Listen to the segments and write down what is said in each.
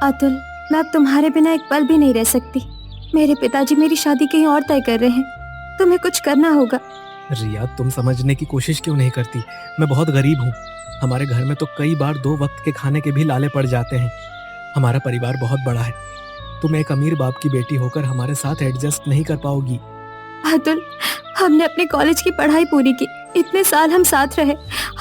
अतुल, मैं अब तुम्हारे बिना एक पल भी नहीं रह सकती। मेरे पिताजी मेरी शादी कहीं और तय कर रहे हैं। तुम्हें कुछ करना होगा। रिया, तुम समझने की कोशिश क्यों नहीं करती? मैं बहुत गरीब हूँ। हमारे घर में तो कई बार 2 वक्त के खाने के भी लाले पड़ जाते हैं। हमारा परिवार बहुत बड़ा है। तुम एक अमीर बाप की बेटी होकर हमारे साथ एडजस्ट नहीं कर पाओगी। अतुल, हमने अपने कॉलेज की पढ़ाई पूरी की, इतने साल हम साथ रहे,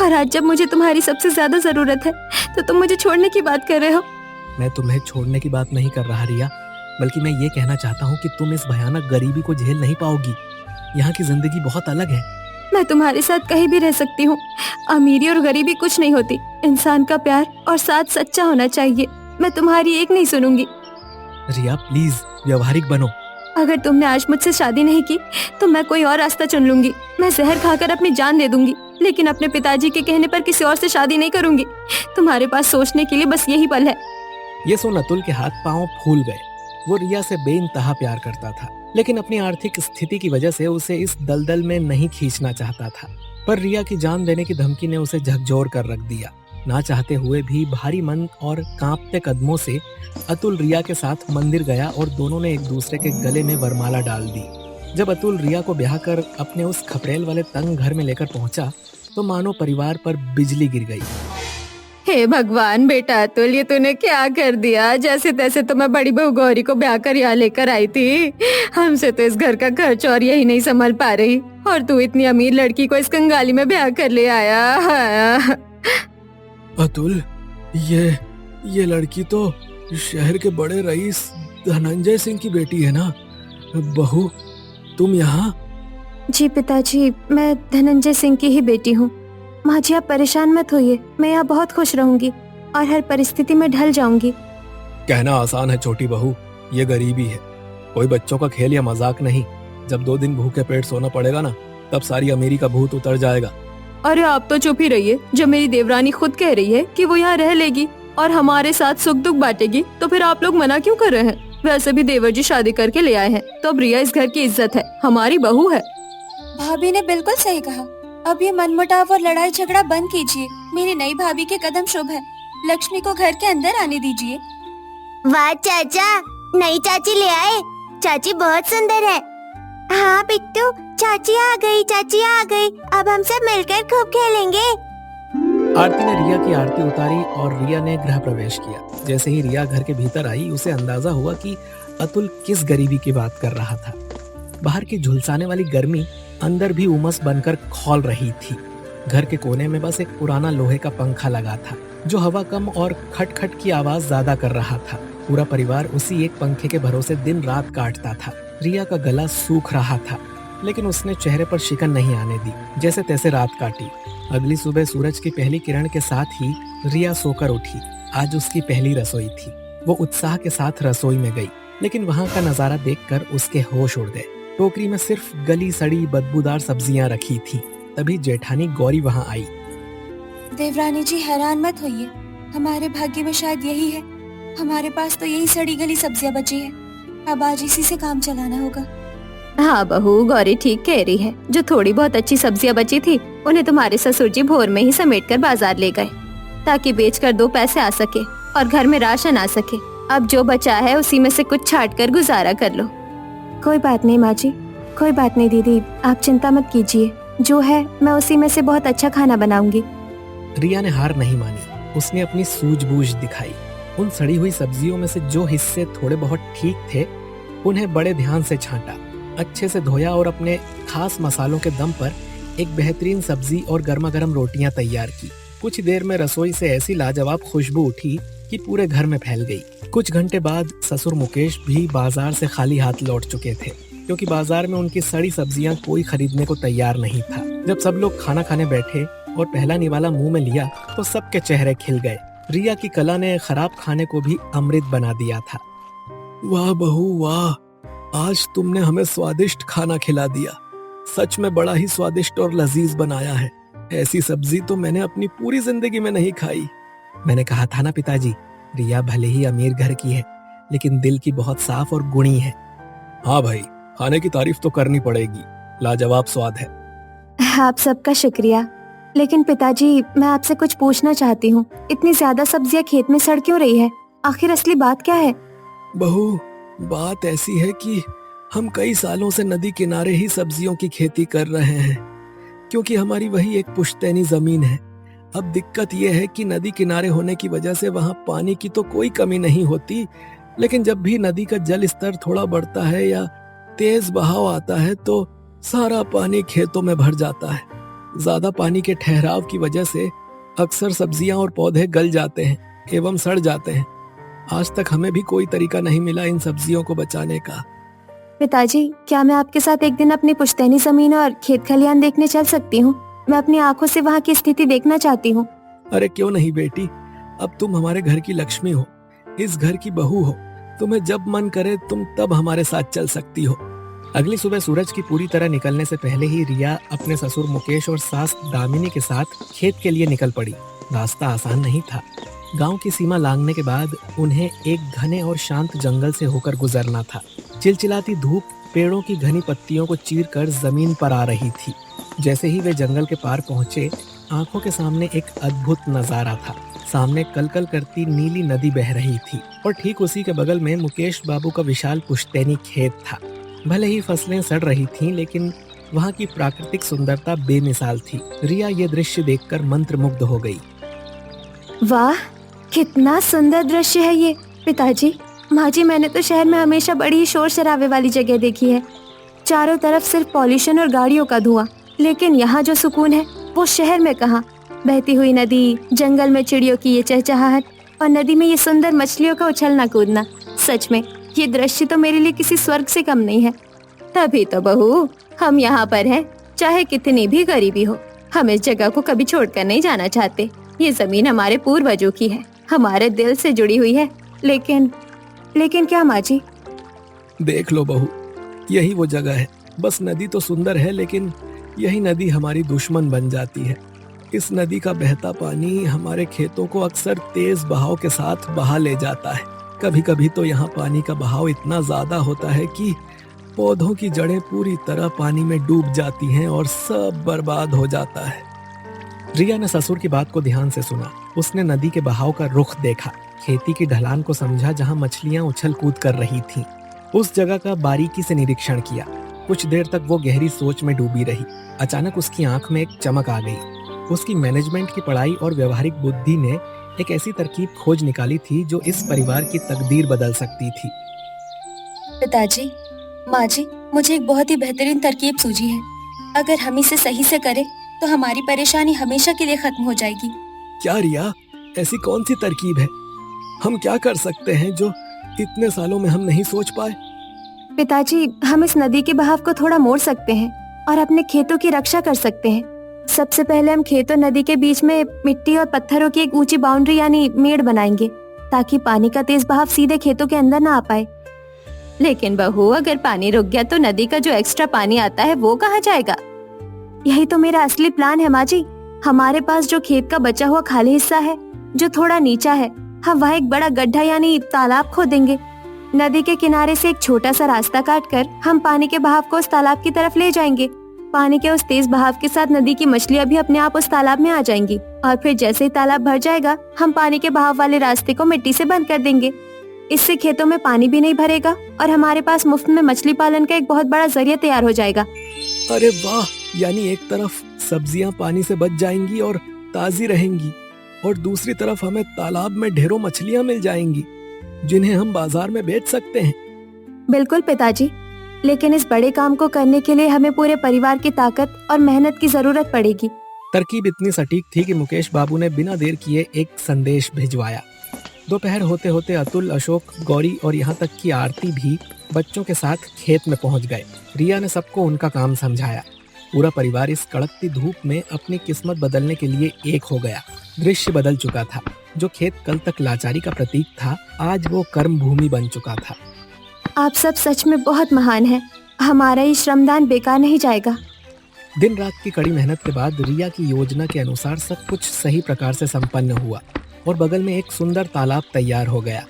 और आज जब मुझे तुम्हारी सबसे ज्यादा जरूरत है तो तुम मुझे छोड़ने की बात कर रहे हो। मैं तुम्हें छोड़ने की बात नहीं कर रहा रिया, बल्कि मैं ये कहना चाहता हूँ कि तुम इस भयानक गरीबी को झेल नहीं पाओगी। यहाँ की जिंदगी बहुत अलग है। मैं तुम्हारे साथ कहीं भी रह सकती हूँ। अमीरी और गरीबी कुछ नहीं होती। इंसान का प्यार और साथ सच्चा होना चाहिए। मैं तुम्हारी एक नहीं सुनूंगी। रिया, प्लीज व्यवहारिक बनो। अगर तुमने आज मुझसे शादी नहीं की तो मैं कोई और रास्ता चुन लूंगी। मैं जहर खाकर अपनी जान दे दूंगी, लेकिन अपने पिताजी के कहने पर किसी और से शादी नहीं करूंगी। तुम्हारे पास सोचने के लिए बस यही पल है। ये सुन अतुल के हाथ पांव फूल गए। वो रिया से बेइंतहा प्यार करता था, लेकिन अपनी आर्थिक स्थिति की वजह से उसे इस दलदल में नहीं खींचना चाहता था। पर रिया की जान देने की धमकी ने उसे झकझोर कर रख दिया। ना चाहते हुए भी भारी मन और कांपते कदमों से अतुल रिया के साथ मंदिर गया और दोनों ने एक दूसरे के गले में वरमाला डाल दी। जब अतुल रिया को ब्याह कर अपने उस खपरेल वाले तंग घर में लेकर पहुंचा तो मानो परिवार पर बिजली गिर गई। हे भगवान बेटा अतुल, ये तूने क्या कर दिया? जैसे तैसे तो मैं बड़ी बहू गौरी को ब्याह कर यहाँ लेकर आई थी। हमसे तो इस घर का खर्च और यही नहीं संभल पा रही, और तू इतनी अमीर लड़की को इस कंगाली में ब्याह कर ले आया। अतुल, ये लड़की तो शहर के बड़े रईस धनंजय सिंह की बेटी है ना? बहू, तुम यहाँ? जी पिताजी, मैं धनंजय सिंह की ही बेटी हूँ। माँ जी, आप परेशान मत होइए। मैं यहाँ बहुत खुश रहूंगी और हर परिस्थिति में ढल जाऊंगी। कहना आसान है छोटी बहू, ये गरीबी है, कोई बच्चों का खेल या मजाक नहीं। जब 2 दिन भूखे पेट सोना पड़ेगा ना, तब सारी अमीरी का भूत उतर जाएगा। अरे आप तो चुप ही रहिए। जब मेरी देवरानी खुद कह रही है कि वो यहाँ रह लेगी और हमारे साथ सुख दुख बांटेगी, तो फिर आप लोग मना क्यों कर रहे हैं? वैसे भी देवर जी शादी करके ले आए हैं, तो अब रिया इस घर की इज्जत है, हमारी बहू है। भाभी ने बिल्कुल सही कहा। अब ये मनमुटाव और लड़ाई झगड़ा बंद कीजिए। मेरी नई भाभी के कदम शुभ है। लक्ष्मी को घर के अंदर आने दीजिए। वाह चाचा, नई चाची ले आए। चाची बहुत सुंदर है। हाँ बिट्टू, चाची आ गई, चाची आ गई। अब हम सब मिलकर खूब खेलेंगे। आरती ने रिया की आरती उतारी और रिया ने गृह प्रवेश किया। जैसे ही रिया घर के भीतर आई, उसे अंदाजा हुआ कि अतुल किस गरीबी की बात कर रहा था। बाहर की झुलसाने वाली गर्मी अंदर भी उमस बनकर खौल रही थी। घर के कोने में बस एक पुराना लोहे का पंखा लगा था, जो हवा कम और खटखट की आवाज ज्यादा कर रहा था। पूरा परिवार उसी एक पंखे के भरोसे दिन रात काटता था। रिया का गला सूख रहा था, लेकिन उसने चेहरे पर शिकन नहीं आने दी। जैसे तैसे रात काटी। अगली सुबह सूरज की पहली किरण के साथ ही रिया सोकर उठी। आज उसकी पहली रसोई थी। वो उत्साह के साथ रसोई में गई, लेकिन वहाँ का नजारा देखकर उसके होश उड़ गए। टोकरी में सिर्फ गली सड़ी बदबूदार सब्जियां रखी थी। तभी जेठानी गौरी वहाँ आई। देवरानी जी, हैरान मत होइए, हमारे भाग्य में शायद यही है। हमारे पास तो यही सड़ी गली सब्जियां बची है। अब आज इसी से काम चलाना होगा। हाँ बहू, गौरी ठीक कह रही है। जो थोड़ी बहुत अच्छी सब्जियां बची थी, उन्हें तुम्हारे ससुर जी भोर में ही समेट कर बाजार ले गए, ताकि बेचकर 2 पैसे आ सके और घर में राशन आ सके। अब जो बचा है उसी में से कुछ छाट कर गुजारा कर लो। कोई बात नहीं माँ जी, कोई बात नहीं दीदी, आप चिंता मत कीजिए। जो है मैं उसी में से बहुत अच्छा खाना बनाऊंगी। रिया ने हार नहीं मानी। उसने अपनी सूझबूझ दिखाई। उन सड़ी हुई सब्जियों में से जो हिस्से थोड़े बहुत ठीक थे, उन्हें बड़े ध्यान से छांटा, अच्छे से धोया और अपने खास मसालों के दम पर एक बेहतरीन सब्जी और गर्मा गर्म रोटियां तैयार की। कुछ देर में रसोई से ऐसी लाजवाब खुशबू उठी कि पूरे घर में फैल गई। कुछ घंटे बाद ससुर मुकेश भी बाजार से खाली हाथ लौट चुके थे, क्योंकि बाजार में उनकी सड़ी सब्जियां कोई खरीदने को तैयार नहीं था। जब सब लोग खाना खाने बैठे और पहला निवाला मुंह में लिया, तो सबके चेहरे खिल गए। रिया की कला ने खराब खाने को भी अमृत बना दिया था। वाह बहू वाह, आज तुमने हमें स्वादिष्ट खाना खिला दिया। सच में बड़ा ही स्वादिष्ट और लजीज बनाया है। ऐसी सब्जी तो मैंने अपनी पूरी जिंदगी में नहीं खाई। मैंने कहा था ना पिताजी, रिया भले ही अमीर घर की है, लेकिन दिल की बहुत साफ और गुणी है। हाँ भाई, खाने की तारीफ तो करनी पड़ेगी, लाजवाब स्वाद है। आप सबका शुक्रिया। लेकिन पिताजी, मैं आपसे कुछ पूछना चाहती हूँ। इतनी ज्यादा सब्जियाँ खेत में सड़ क्यों रही है? आखिर असली बात क्या है? बहू, बात ऐसी है कि हम कई सालों से नदी किनारे ही सब्जियों की खेती कर रहे हैं, क्योंकि हमारी वही एक पुश्तैनी जमीन है। अब दिक्कत यह है कि नदी किनारे होने की वजह से वहाँ पानी की तो कोई कमी नहीं होती, लेकिन जब भी नदी का जल स्तर थोड़ा बढ़ता है या तेज बहाव आता है तो सारा पानी खेतों में भर जाता है। ज्यादा पानी के ठहराव की वजह से अक्सर सब्जियां और पौधे गल जाते हैं एवं सड़ जाते हैं। आज तक हमें भी कोई तरीका नहीं मिला इन सब्जियों को बचाने का। पिताजी, क्या मैं आपके साथ एक दिन अपनी पुश्तैनी जमीन और खेत खलियान देखने चल सकती हूँ? मैं अपनी आंखों से वहाँ की स्थिति देखना चाहती हूँ। अरे क्यों नहीं बेटी, अब तुम हमारे घर की लक्ष्मी हो, इस घर की बहू हो। तुम्हें जब मन करे तुम तब हमारे साथ चल सकती हो। अगली सुबह सूरज की पूरी तरह निकलने से पहले ही रिया अपने ससुर मुकेश और सास दामिनी के साथ खेत के लिए निकल पड़ी। रास्ता आसान नहीं था। गांव की सीमा लांघने के बाद उन्हें एक घने और शांत जंगल से होकर गुजरना था। चिलचिलाती धूप पेड़ों की घनी पत्तियों को चीरकर जमीन पर आ रही थी। जैसे ही वे जंगल के पार पहुंचे, आंखों के सामने एक अद्भुत नजारा था। सामने कलकल करती नीली नदी बह रही थी और ठीक उसी के बगल में मुकेश बाबू का विशाल पुश्तैनी खेत था। भले ही फसलें सड़ रही थीं, लेकिन वहाँ की प्राकृतिक सुंदरता बेमिसाल थी। रिया ये दृश्य देखकर मंत्रमुग्ध हो गई। वाह, कितना सुंदर दृश्य है ये। पिताजी, माँ जी, मैंने तो शहर में हमेशा बड़ी ही शोर शराबे वाली जगह देखी है। चारों तरफ सिर्फ पॉल्यूशन और गाड़ियों का धुआं, लेकिन यहाँ जो सुकून है वो शहर में कहाँ। बहती हुई नदी, जंगल में चिड़ियों की ये चहचहाहट और नदी में ये सुंदर मछलियों का उछलना कूदना, सच में ये दृश्य तो मेरे लिए किसी स्वर्ग से कम नहीं है। तभी तो बहू, हम यहाँ पर हैं, चाहे कितनी भी गरीबी हो। हम इस जगह को कभी छोड़कर नहीं जाना चाहते। ये जमीन हमारे पूर्वजों की है, हमारे दिल से जुड़ी हुई है। लेकिन क्या माँ जी? देख लो बहू, यही वो जगह है। बस नदी तो सुंदर है, लेकिन यही नदी हमारी दुश्मन बन जाती है। इस नदी का बहता पानी हमारे खेतों को अक्सर तेज बहाव के साथ बहा ले जाता है। कभी कभी तो यहाँ पानी का बहाव इतना ज्यादा होता है कि पौधों की जड़ें पूरी तरह पानी में डूब जाती हैं और सब बर्बाद हो जाता है। रिया ने ससुर की बात को ध्यान से सुना। उसने नदी के बहाव का रुख देखा, खेती की ढलान को समझा जहाँ मछलियाँ उछल कूद कर रही थीं। उस जगह का बारीकी से निरीक्षण किया। कुछ देर तक वो गहरी सोच में डूबी रही। अचानक उसकी आंख में एक चमक आ गई। उसकी मैनेजमेंट की पढ़ाई और व्यवहारिक बुद्धि ने एक ऐसी तरकीब खोज निकाली थी जो इस परिवार की तकदीर बदल सकती थी। पिताजी, माँ जी, मुझे एक बहुत ही बेहतरीन तरकीब सूझी है। अगर हम इसे सही से करें तो हमारी परेशानी हमेशा के लिए खत्म हो जाएगी। क्या रिया, ऐसी कौन सी तरकीब है? हम क्या कर सकते हैं जो इतने सालों में हम नहीं सोच पाए? पिताजी, हम इस नदी के बहाव को थोड़ा मोड़ सकते हैं और अपने खेतों की रक्षा कर सकते हैं। सबसे पहले हम खेत और नदी के बीच में मिट्टी और पत्थरों की एक ऊंची बाउंड्री यानी मेड़ बनाएंगे, ताकि पानी का तेज बहाव सीधे खेतों के अंदर ना आ पाए। लेकिन बहू, अगर पानी रुक गया तो नदी का जो एक्स्ट्रा पानी आता है वो कहाँ जाएगा? यही तो मेरा असली प्लान है माँ जी। हमारे पास जो खेत का बचा हुआ खाली हिस्सा है, जो थोड़ा नीचा है, हम वहाँ एक बड़ा गड्ढा यानी तालाब खोदेंगे। नदी के किनारे से एक छोटा सा रास्ता काटकर हम पानी के बहाव को उस तालाब की तरफ ले जाएंगे। पानी के उस तेज बहाव के साथ नदी की मछलियाँ भी अपने आप उस तालाब में आ जाएंगी और फिर जैसे ही तालाब भर जाएगा, हम पानी के बहाव वाले रास्ते को मिट्टी से बंद कर देंगे। इससे खेतों में पानी भी नहीं भरेगा और हमारे पास मुफ्त में मछली पालन का एक बहुत बड़ा जरिया तैयार हो जाएगा। अरे वाह, यानी एक तरफ सब्जियां पानी से बच जाएंगी और ताजी रहेंगी, और दूसरी तरफ हमें तालाब में ढेरों मछलियां मिल जाएंगी जिन्हें हम बाजार में बेच सकते हैं। बिल्कुल पिताजी, लेकिन इस बड़े काम को करने के लिए हमें पूरे परिवार की ताकत और मेहनत की जरूरत पड़ेगी। तरकीब इतनी सटीक थी कि मुकेश बाबू ने बिना देर किए एक संदेश भिजवाया। दोपहर होते होते अतुल, अशोक, गौरी और यहाँ तक कि आरती भी बच्चों के साथ खेत में पहुँच गए। रिया ने सबको उनका काम समझाया। पूरा परिवार इस कड़कती धूप में अपनी किस्मत बदलने के लिए एक हो गया। दृश्य बदल चुका था। जो खेत कल तक लाचारी का प्रतीक था, आज वो कर्म भूमि बन चुका था। आप सब सच में बहुत महान हैं। हमारा ये श्रमदान बेकार नहीं जाएगा। दिन रात की कड़ी मेहनत के बाद रिया की योजना के अनुसार सब कुछ सही प्रकार से संपन्न हुआ और बगल में एक सुंदर तालाब तैयार हो गया,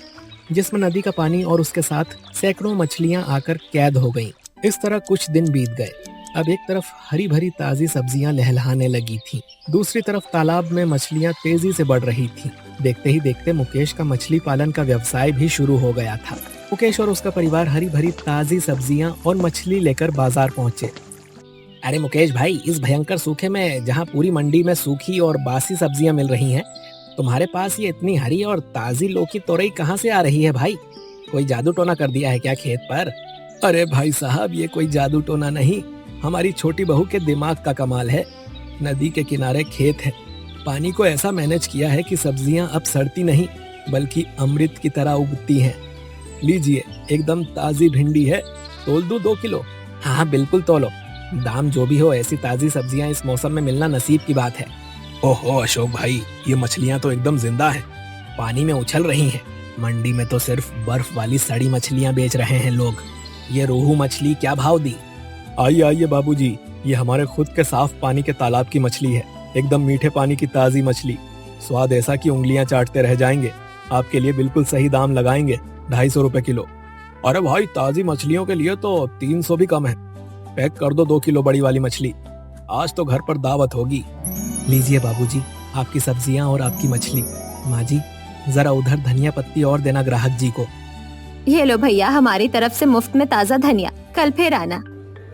जिसमें नदी का पानी और उसके साथ सैकड़ों मछलियां आकर कैद हो गईं। इस तरह कुछ दिन बीत गए। अब एक तरफ हरी भरी ताजी सब्जियां लहलहाने लगी थीं, दूसरी तरफ तालाब में मछलियां तेजी से बढ़ रही थीं। देखते ही देखते मुकेश का मछली पालन का व्यवसाय भी शुरू हो गया था। मुकेश और उसका परिवार हरी भरी ताजी सब्जियां और मछली लेकर बाजार पहुंचे। अरे मुकेश भाई, इस भयंकर सूखे में जहां पूरी मंडी में सूखी और बासी सब्जियां मिल रही हैं, तुम्हारे पास ये इतनी हरी और ताजी लौकी तोरई कहाँ से आ रही है भाई? कोई जादू टोना कर दिया है क्या खेत पर? अरे भाई साहब, ये कोई जादू टोना नहीं, हमारी छोटी बहू के दिमाग का कमाल है। नदी के किनारे खेत है, पानी को ऐसा मैनेज किया है कि सब्जियां अब सड़ती नहीं बल्कि अमृत की तरह उगती हैं। लीजिए, एकदम ताजी भिंडी है, तोल दूं 2 किलो? हाँ बिल्कुल तोलो, दाम जो भी हो ऐसी ताजी सब्जियां इस मौसम में मिलना नसीब की बात है। ओहो अशोक भाई, ये मछलियां तो एकदम जिंदा हैं, पानी में उछल रही हैं। मंडी में तो सिर्फ बर्फ वाली सड़ी मछलियां बेच रहे हैं लोग। ये रोहू मछली क्या भाव दी? आइए आइए बाबूजी, ये हमारे खुद के साफ पानी के तालाब की मछली है, एकदम मीठे पानी की ताजी मछली, स्वाद ऐसा कि उंगलियां चाटते रह जाएंगे। आपके लिए बिल्कुल सही दाम लगाएंगे, 250 रुपए किलो। अरे भाई, ताजी मछलियों के लिए तो 300 भी कम है। पैक कर दो 2 किलो बड़ी वाली मछली, आज तो घर पर दावत होगी। लीजिए बाबूजी, आपकी सब्जियां और आपकी मछली। माँ जी, जरा उधर धनिया पत्ती और देना ग्राहक जी को। ये लो भैया, हमारी तरफ से मुफ्त में ताजा धनिया, कल फिर आना।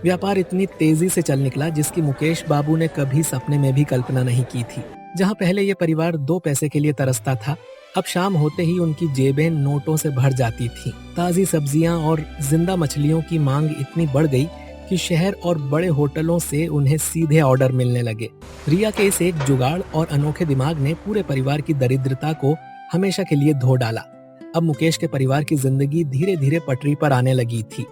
व्यापार इतनी तेजी से चल निकला जिसकी मुकेश बाबू ने कभी सपने में भी कल्पना नहीं की थी। जहां पहले ये परिवार 2 पैसे के लिए तरसता था, अब शाम होते ही उनकी जेबें नोटों से भर जाती थी। ताजी सब्जियां और जिंदा मछलियों की मांग इतनी बढ़ गई कि शहर और बड़े होटलों से उन्हें सीधे ऑर्डर मिलने लगे। रिया के इस एक जुगाड़ और अनोखे दिमाग ने पूरे परिवार की दरिद्रता को हमेशा के लिए धो डाला। अब मुकेश के परिवार की जिंदगी धीरे धीरे पटरी पर आने लगी थी।